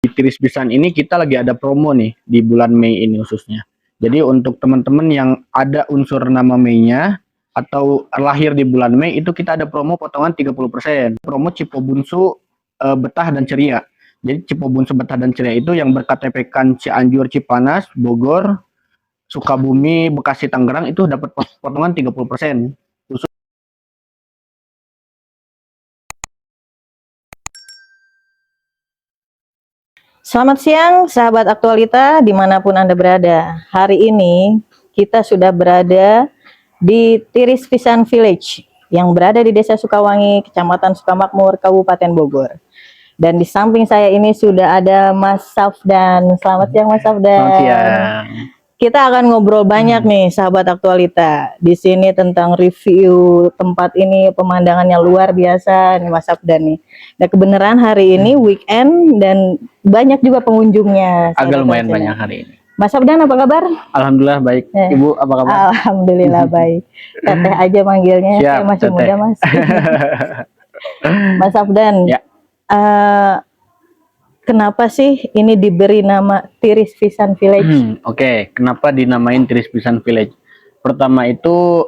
Di Tiris Pisan ini kita lagi ada promo nih di bulan Mei ini khususnya. Jadi untuk teman-teman yang ada unsur nama Mei-nya atau lahir di bulan Mei itu kita ada promo potongan 30%. Promo Cipo Bunsu Betah dan Ceria. Jadi Cipo Bunsu Betah dan Ceria itu yang berKTP-kan Cianjur, Cipanas, Bogor, Sukabumi, Bekasi, Tangerang itu dapat potongan 30%. Selamat siang, sahabat aktualita dimanapun Anda berada. Hari ini kita sudah berada di Tiris Pisan Village yang berada di Desa Sukawangi, Kecamatan Sukamakmur, Kabupaten Bogor. Dan di samping saya ini sudah ada Mas Safdan. Selamat siang Mas Safdan. Selamat siang. Kita akan ngobrol banyak nih sahabat aktualita di sini tentang review tempat ini, pemandangannya luar biasa nih Mas Safdan nih. Dan kebenaran hari ini weekend dan banyak juga pengunjungnya. Agak lumayan banyak hari ini. Mas Safdan apa kabar? Alhamdulillah baik. Ibu apa kabar? Alhamdulillah baik. Teteh aja manggilnya. Siap, saya masih teteh. muda Mas. Mas Safdan. Ya. Kenapa sih ini diberi nama Tiris Pisan Village? Oke, kenapa dinamain Tiris Pisan Village? Pertama itu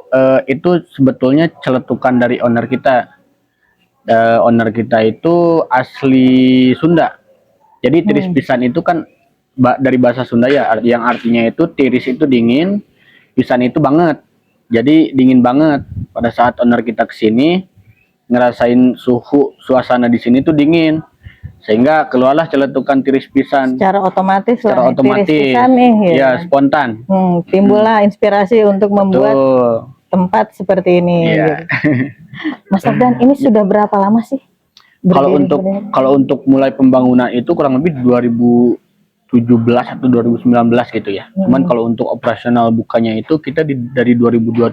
sebetulnya celetukan dari owner kita. Owner kita itu asli Sunda. Jadi Tiris Pisan itu kan dari bahasa Sunda ya, yang artinya itu tiris itu dingin, pisan itu banget. Jadi dingin banget. Pada saat owner kita kesini ngerasain suasana di sini tuh dingin. Sehingga keluarlah celetukan Tiris Pisan. Secara otomatis Secara otomatis. Tiris Pisan nih, ya spontan. Timbullah inspirasi untuk membuat tempat seperti ini. Iya. Gitu. Mas Safdan, ini sudah berapa lama sih? Kalau untuk mulai pembangunan itu kurang lebih 2017 atau 2019 gitu ya. Cuman kalau untuk operasional bukanya itu kita dari 2022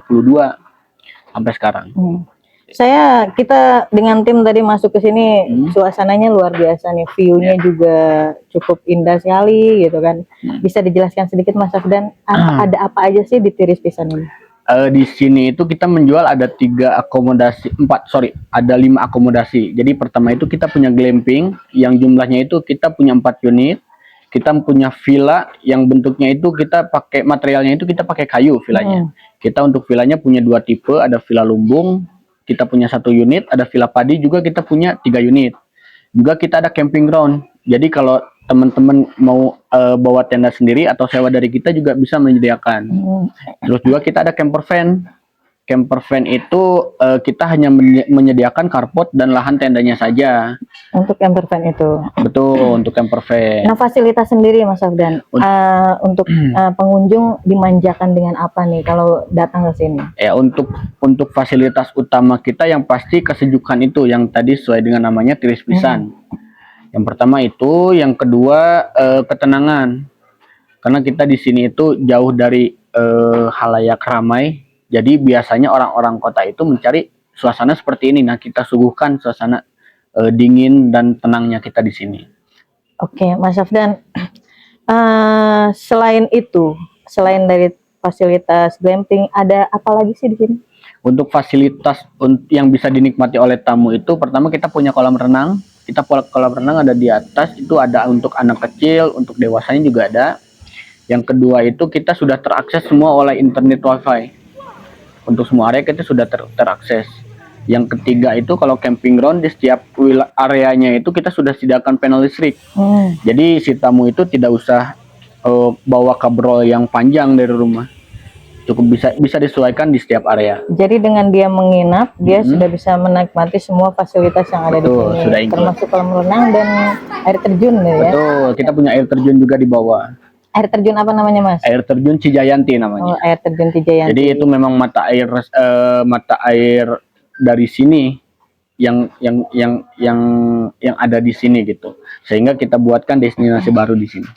sampai sekarang. Kita dengan tim tadi masuk ke sini, suasananya luar biasa nih, view-nya juga cukup indah sekali gitu kan. Bisa dijelaskan sedikit Mas Safdan, ada apa aja sih di Tiris Pisan ini? Di sini itu kita menjual ada 5 akomodasi. Jadi pertama itu kita punya glamping yang jumlahnya itu kita punya 4 unit. Kita punya villa yang bentuknya itu kita pakai materialnya itu kita pakai kayu villanya. Kita untuk villanya punya 2 tipe, ada villa lumbung, kita punya 1 unit, ada villa padi juga kita punya 3 unit. Juga kita ada camping ground. Jadi kalau teman-teman mau bawa tenda sendiri atau sewa dari kita juga bisa menyediakan. Terus juga kita ada camper van. Camper van itu kita hanya menyediakan carport dan lahan tendanya saja. Untuk camper van itu. Betul, untuk camper van. Nah, fasilitas sendiri Mas Safdan, untuk pengunjung dimanjakan dengan apa nih kalau datang ke sini? Ya, untuk fasilitas utama kita yang pasti kesejukan itu yang tadi sesuai dengan namanya Tiris Pisan. Yang pertama itu, yang kedua ketenangan. Karena kita di sini itu jauh dari halayak ramai. Jadi biasanya orang-orang kota itu mencari suasana seperti ini. Nah, kita suguhkan suasana dingin dan tenangnya kita di sini. Oke, Mas Safdan. Selain itu, selain dari fasilitas glamping, ada apa lagi sih di sini? Untuk fasilitas yang bisa dinikmati oleh tamu itu, pertama kita punya kolam renang. Kolam renang ada di atas, itu ada untuk anak kecil, untuk dewasanya juga ada. Yang kedua itu kita sudah terakses semua oleh internet wifi. Untuk semua area kita sudah terakses. Yang ketiga itu kalau camping ground di setiap areanya itu kita sudah sediakan panel listrik. Jadi si tamu itu tidak usah bawa kabel yang panjang dari rumah. Cukup bisa disesuaikan di setiap area. Jadi dengan dia menginap, dia sudah bisa menikmati semua fasilitas yang ada di sini. Sudah termasuk kolam renang dan air terjun ya. Betul, kita punya air terjun juga di bawah. Air terjun apa namanya Mas? Air terjun Cijayanti namanya. Oh, air terjun Cijayanti. Jadi itu memang mata air dari sini yang ada di sini gitu. Sehingga kita buatkan destinasi baru di sini.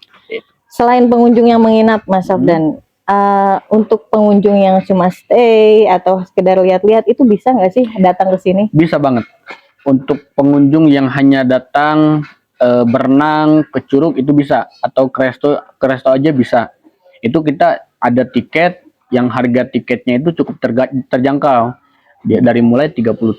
Selain pengunjung yang menginap Mas Safdan, untuk pengunjung yang cuma stay atau sekedar lihat-lihat itu bisa nggak sih datang ke sini? Bisa banget. Untuk pengunjung yang hanya datang berenang ke curug itu bisa, atau ke resto aja bisa. Itu kita ada tiket yang harga tiketnya itu cukup terjangkau. Dia dari mulai 33.000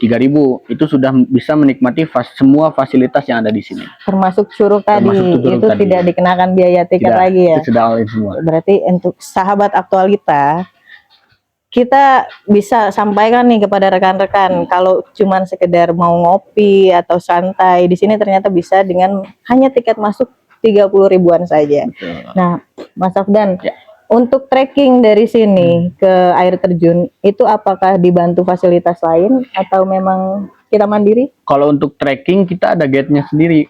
itu sudah bisa menikmati semua fasilitas yang ada di sini. Termasuk curug tadi, curug itu tadi. tidak dikenakan biaya tiket Tidak, lagi ya. itu sudah all in semua. Berarti untuk sahabat aktualita, kita bisa sampaikan nih kepada rekan-rekan kalau cuman sekedar mau ngopi atau santai di sini ternyata bisa dengan hanya tiket masuk 30 ribuan saja. Betul. Nah, Mas Afdan, Ya. untuk trekking dari sini ke air terjun itu apakah dibantu fasilitas lain atau memang kita mandiri? Kalau untuk trekking kita ada guide-nya sendiri.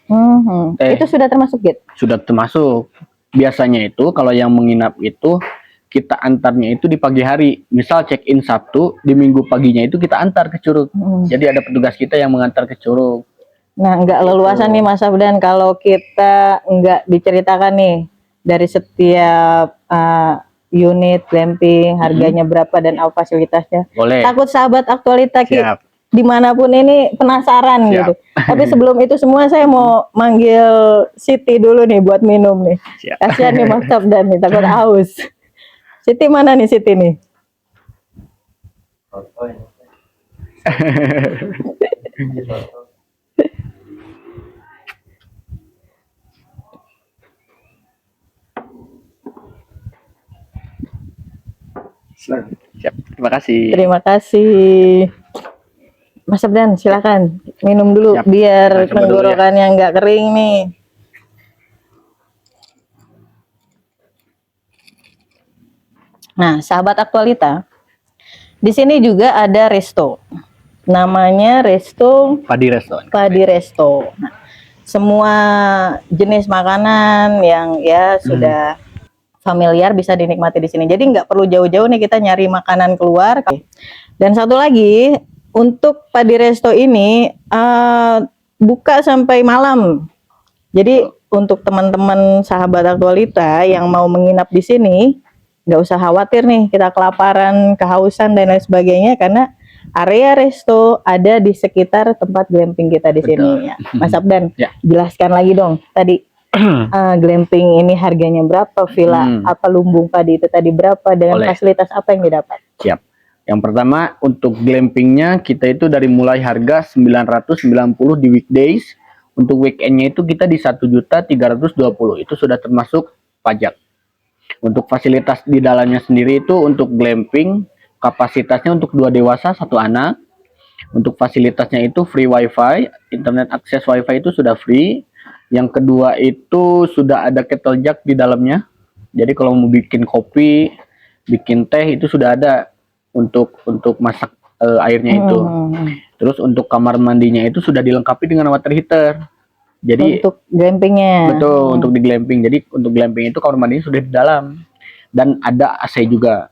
Itu sudah termasuk gate? Sudah termasuk. Biasanya itu kalau yang menginap itu kita antarnya itu di pagi hari. Misal check-in Sabtu, di Minggu paginya itu kita antar ke curug. Jadi ada petugas kita yang mengantar ke curug. Nah, nggak leluasan nih Mas Afdan kalau kita nggak diceritakan nih dari setiap unit glamping harganya berapa dan apa fasilitasnya. Boleh. Takut sahabat aktualita Siap. dimanapun ini penasaran gitu. Tapi sebelum itu semua saya mau manggil Siti dulu nih buat minum nih. Siap. Kasihan nih Mas Afdan nih takut haus. Siti mana nih Siti nih? Siap. Terima kasih. Terima kasih. Mas Afdan, silakan minum dulu Siap. biar Nah, coba dulu ya. tenggorokannya nggak kering nih. Nah, sahabat aktualita, di sini juga ada resto. Namanya Resto Padi Restoran. Padi Resto. Nah, semua jenis makanan yang ya sudah familiar bisa dinikmati di sini. Jadi nggak perlu jauh-jauh nih kita nyari makanan keluar. Dan satu lagi, untuk Padi Resto ini buka sampai malam. Jadi untuk teman-teman sahabat aktualita yang mau menginap di sini, nggak usah khawatir nih kita kelaparan, kehausan dan lain sebagainya karena area resto ada di sekitar tempat glamping kita di sini. Ya. Mas Afdan, jelaskan lagi dong tadi glamping ini harganya berapa, villa apa Lumbung Padi itu tadi berapa, dengan fasilitas apa yang didapat? Siap. Yang pertama untuk glampingnya kita itu dari mulai harga 990 di weekdays, untuk weekendnya itu kita di 1.320.000 itu sudah termasuk pajak. Untuk fasilitas di dalamnya sendiri itu untuk glamping kapasitasnya untuk 2 dewasa 1 anak. Untuk fasilitasnya itu free wifi, internet akses wifi itu sudah free. Yang kedua itu sudah ada kettle jack di dalamnya. Jadi kalau mau bikin kopi, bikin teh itu sudah ada untuk masak airnya itu. Terus untuk kamar mandinya itu sudah dilengkapi dengan water heater. Jadi untuk glampingnya. Betul, untuk di glamping. Jadi untuk glamping itu kamar mandinya sudah di dalam dan ada AC juga.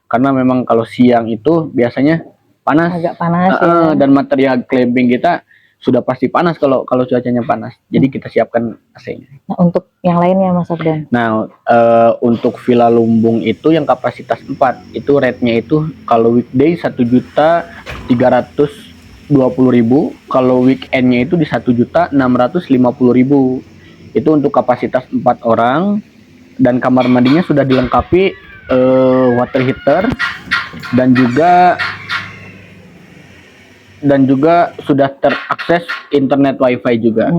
Karena memang kalau siang itu biasanya panas. Agak panas ya. Dan material glamping kita sudah pasti panas kalau cuacanya panas. Jadi kita siapkan AC-nya. Nah, untuk yang lainnya Mas Afdan. Nah, untuk Villa Lumbung itu yang kapasitas 4, itu rate-nya itu kalau weekday 1.320.000, kalau weekend-nya itu di 1.650.000. Itu untuk kapasitas 4 orang dan kamar mandinya sudah dilengkapi water heater dan juga sudah terakses internet wifi juga.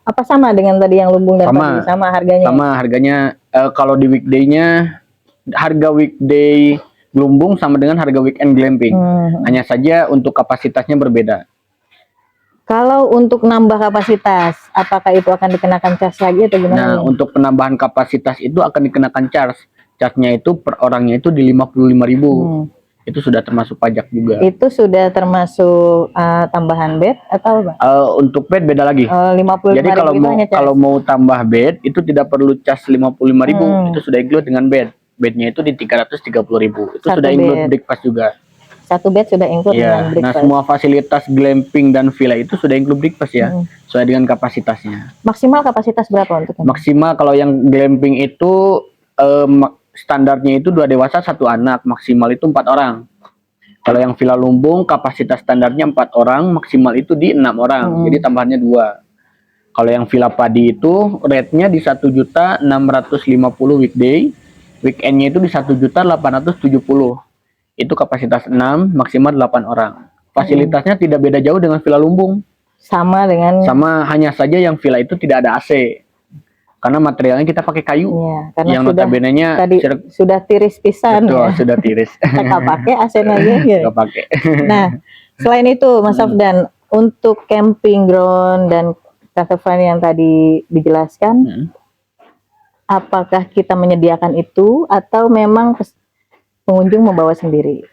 Apa sama dengan tadi yang Lumbung dan Padi? Sama harganya? Sama harganya. Kalau di weekday-nya, harga weekday Lumbung sama dengan harga weekend glamping. Hanya saja untuk kapasitasnya berbeda. Kalau untuk nambah kapasitas, apakah itu akan dikenakan charge lagi atau gimana? Nah, untuk penambahan kapasitas itu akan dikenakan charge. Charge-nya itu per orangnya itu di 55.000. Itu sudah termasuk pajak juga. Itu sudah termasuk tambahan bed atau apa? Untuk bed beda lagi. 55.000. Jadi kalau mau tambah bed itu tidak perlu cas 55.000. Itu sudah include dengan bed. Bednya itu di 330.000. Itu sudah include breakfast juga. Satu bed sudah include dengan breakfast. Nah, semua fasilitas glamping dan villa itu sudah include breakfast ya. Sesuai dengan kapasitasnya. Maksimal kapasitas berapa untuk ini? Maksimal kalau yang glamping itu standarnya itu 2 dewasa 1 anak, maksimal itu 4 orang. Kalau yang Villa Lumbung kapasitas standarnya 4 orang, maksimal itu di 6 orang. Jadi tambahannya 2. Kalau yang Villa Padi itu rate-nya di 1.650.000 weekday, weekend-nya itu di 1.870.000. itu kapasitas 6, maksimal 8 orang. Fasilitasnya tidak beda jauh dengan Villa Lumbung. Sama dengan Sama, hanya saja yang villa itu tidak ada AC. Karena materialnya kita pakai kayu. Iya, karena yang sudah notabene-nya tadi sudah tiris pisan betul, ya. sudah tiris. Kakak pakai AC aja gitu. Nggak pakai. Nah, selain itu Mas Safdan, untuk camping ground dan caravan yang tadi dijelaskan, apakah kita menyediakan itu atau memang pengunjung membawa sendiri?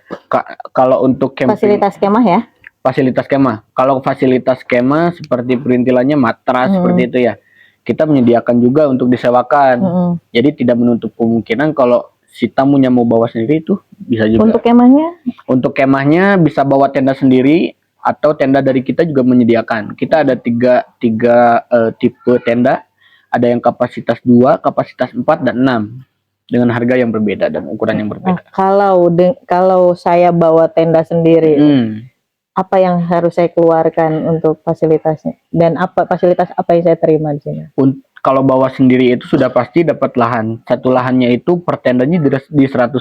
Kalau untuk camping, Fasilitas kemah ya? fasilitas kemah. Kalau fasilitas kemah seperti perintilannya matras seperti itu ya, kita menyediakan juga untuk disewakan. Jadi tidak menutup kemungkinan kalau si tamunya mau bawa sendiri itu bisa juga. Untuk kemahnya? Untuk kemahnya bisa bawa tenda sendiri atau tenda dari kita juga menyediakan. Kita ada tiga tipe tenda. Ada yang kapasitas 2, kapasitas 4 dan 6 dengan harga yang berbeda dan ukuran yang berbeda. Nah, kalau saya bawa tenda sendiri, apa yang harus saya keluarkan untuk fasilitasnya? Dan fasilitas apa yang saya terima di sini? Kalau bawa sendiri itu sudah pasti dapat lahan. Satu lahannya itu per tendanya di 110,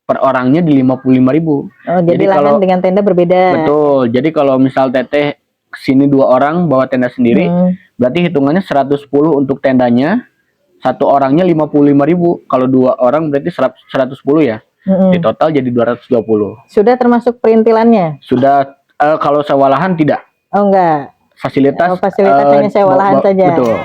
per orangnya di 55.000. Oh, jadi lahan dengan tenda berbeda. Betul. Jadi kalau misal teteh sini 2 orang bawa tenda sendiri, berarti hitungannya 110 untuk tendanya, satu orangnya 55.000. Kalau 2 orang berarti 110 ya. Di total jadi 220. Sudah termasuk perintilannya? Sudah. Kalau sewa lahan tidak. Oh enggak. Fasilitas hanya sewa lahan saja. Betul.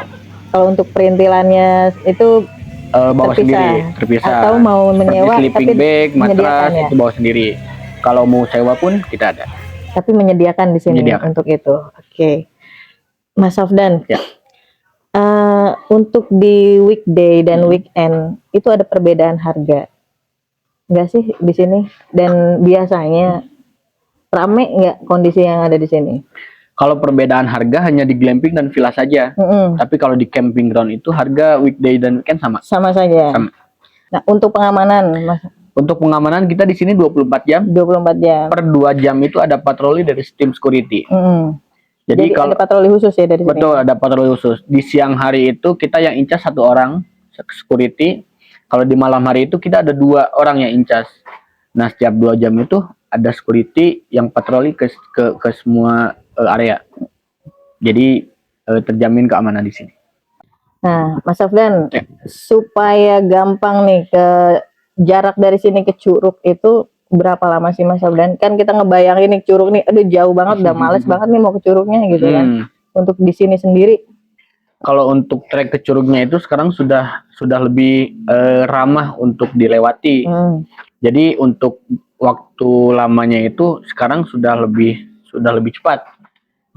Kalau untuk perintilannya itu bawa sendiri, terpisah. Atau mau menyewa sleeping bag, matras ya? itu bawa sendiri. Kalau mau sewa pun kita ada. Tapi menyediakan di sini untuk itu. Oke. Mas Safdan. Ya. Untuk di weekday dan weekend itu ada perbedaan harga, enggak sih di sini? Dan biasanya rame nggak kondisi yang ada di sini? Kalau perbedaan harga hanya di glamping dan villa saja. Tapi kalau di camping ground itu harga weekday dan weekend sama. Sama saja. Sama. Nah, untuk pengamanan, Mas? Untuk pengamanan kita di sini 24 jam. 24 jam. Per 2 jam itu ada patroli dari tim security. Jadi kalau ada patroli khusus ya dari betul, sini? Ada patroli khusus. Di siang hari itu kita yang incas 1 orang security. Kalau di malam hari itu kita ada 2 orang yang incas. Nah, setiap 2 jam itu ada security yang patroli ke semua area. Jadi terjamin keamanan di sini. Nah, Mas Safdan, supaya gampang nih jarak dari sini ke Curug itu berapa lama sih Mas Safdan? Kan kita ngebayangin nih Curug nih, aduh jauh banget, udah males banget nih mau ke Curugnya gitu kan. Untuk di sini sendiri? Kalau untuk trek ke Curugnya itu sekarang sudah lebih ramah untuk dilewati. Jadi untuk waktu lamanya itu sekarang sudah lebih cepat.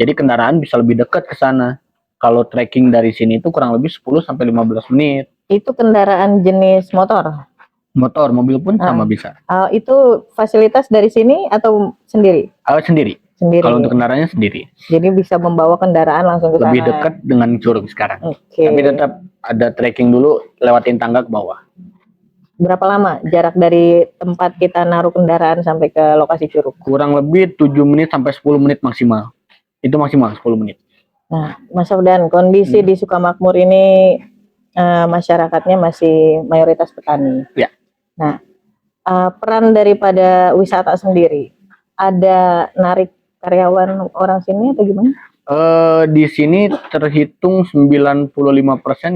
Jadi kendaraan bisa lebih dekat ke sana. Kalau trekking dari sini itu kurang lebih 10 sampai 15 menit. Itu kendaraan jenis motor? Motor, mobil pun sama bisa. Itu fasilitas dari sini atau sendiri? Sendiri. Kalau untuk kendaraannya sendiri. Jadi bisa membawa kendaraan langsung ke sana. Lebih dekat dengan Curug sekarang. Tapi tetap ada trekking dulu, lewatin tangga ke bawah. Berapa lama jarak dari tempat kita naruh kendaraan sampai ke lokasi Curug? Kurang lebih 7 menit sampai 10 menit maksimal. Itu maksimal 10 menit. Nah, Mas Safdan, kondisi di Sukamakmur ini masyarakatnya masih mayoritas petani. Ya. Nah, peran daripada wisata sendiri, ada narik karyawan orang sini atau gimana? Di sini terhitung 95%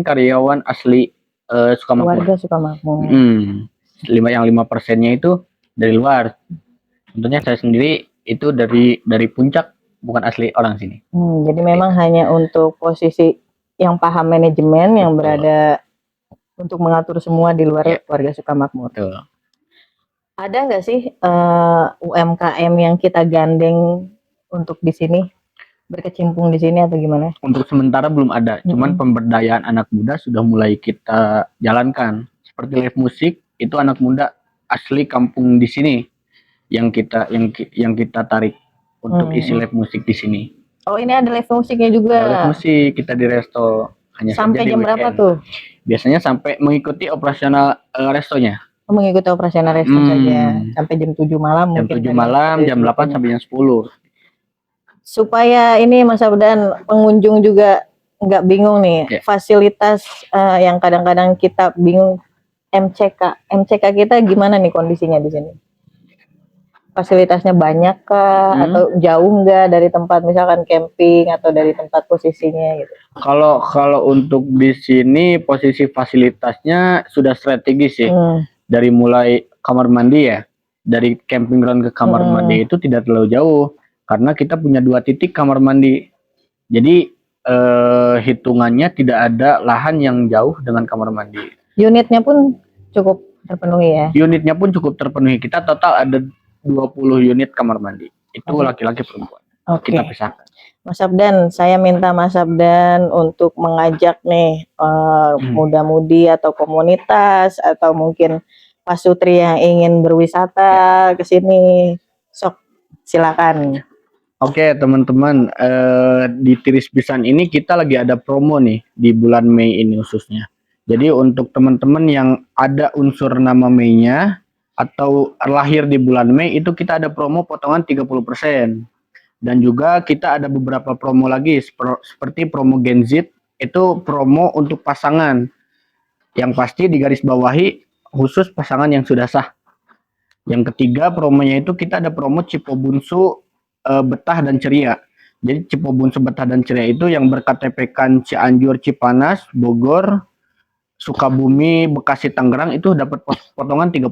karyawan asli Sukamakmur. Warga Sukamakmur. Yang 5%-nya itu dari luar. Contohnya saya sendiri itu dari Puncak, bukan asli orang sini. Jadi memang hanya untuk posisi yang paham manajemen yang berada untuk mengatur semua di luar warga Sukamakmur. Betul. Ada nggak sih UMKM yang kita gandeng untuk di sini berkecimpung di sini atau gimana? Untuk sementara belum ada, cuman pemberdayaan anak muda sudah mulai kita jalankan. Seperti live musik itu anak muda asli kampung di sini yang kita tarik untuk isi live musik di sini. Oh, ini ada live musiknya juga. Ada live musik kita di resto. Hanya sampai jam berapa tuh? Biasanya sampai mengikuti operasional restonya. Mengikuti operasional resto saja sampai jam 7 malam. Jam 7 malam, jam 8 sampai jam 10. Supaya ini Mas Safdan, pengunjung juga nggak bingung nih, fasilitas yang kadang-kadang kita bingung, MCK kita gimana nih kondisinya di sini? fasilitasnya banyak kah atau jauh nggak dari tempat misalkan camping atau dari tempat posisinya gitu? Kalau untuk di sini posisi fasilitasnya sudah strategis sih. Dari mulai kamar mandi ya, dari camping ground ke kamar mandi itu tidak terlalu jauh karena kita punya 2 titik kamar mandi. Jadi hitungannya tidak ada lahan yang jauh dengan kamar mandi. Unitnya pun cukup terpenuhi ya? Unitnya pun cukup terpenuhi. Kita total ada 20 unit kamar mandi. Itu laki-laki perempuan. Kita pisahkan. Mas Sabdan, saya minta Mas Sabdan untuk mengajak nih muda-mudi atau komunitas atau mungkin pasutri yang ingin berwisata ke sini. Sok, silakan. Oke, teman-teman, di Tiris Pisan ini kita lagi ada promo nih di bulan Mei ini khususnya. Jadi untuk teman-teman yang ada unsur nama Mei-nya atau lahir di bulan Mei itu kita ada promo potongan 30%. Dan juga kita ada beberapa promo lagi seperti promo Gen Z, itu promo untuk pasangan. Yang pasti digarisbawahi khusus pasangan yang sudah sah. Yang ketiga promonya itu kita ada promo Cipobunsu Betah dan Ceria. Jadi Cipobunsu Betah dan Ceria itu yang berKTP-kan Cianjur, Cipanas, Bogor, Sukabumi, Bekasi, Tangerang itu dapat potongan 30%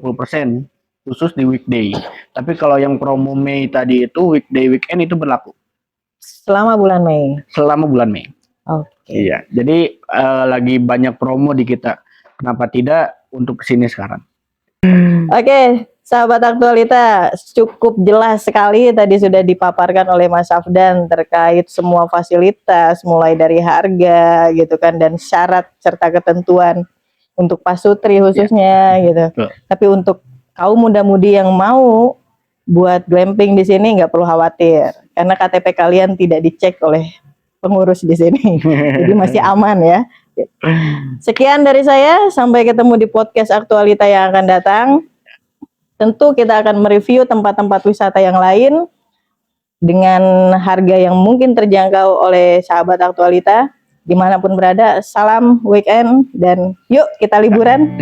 khusus di weekday. Tapi kalau yang promo Mei tadi itu weekday weekend itu berlaku selama bulan Mei. Selama bulan Mei. Oke. Iya. Jadi lagi banyak promo di kita. Kenapa tidak untuk kesini sekarang? Oke, sahabat Aktualita, cukup jelas sekali tadi sudah dipaparkan oleh Mas Sabdan terkait semua fasilitas, mulai dari harga gitu kan, dan syarat serta ketentuan untuk pasutri khususnya gitu. Tapi untuk kaum muda-mudi yang mau buat glamping di sini nggak perlu khawatir, karena KTP kalian tidak dicek oleh pengurus di sini, jadi masih aman ya. Sekian dari saya, sampai ketemu di podcast Aktualita yang akan datang. Tentu kita akan mereview tempat-tempat wisata yang lain dengan harga yang mungkin terjangkau oleh sahabat Aktualita dimanapun berada. Salam weekend dan yuk kita liburan.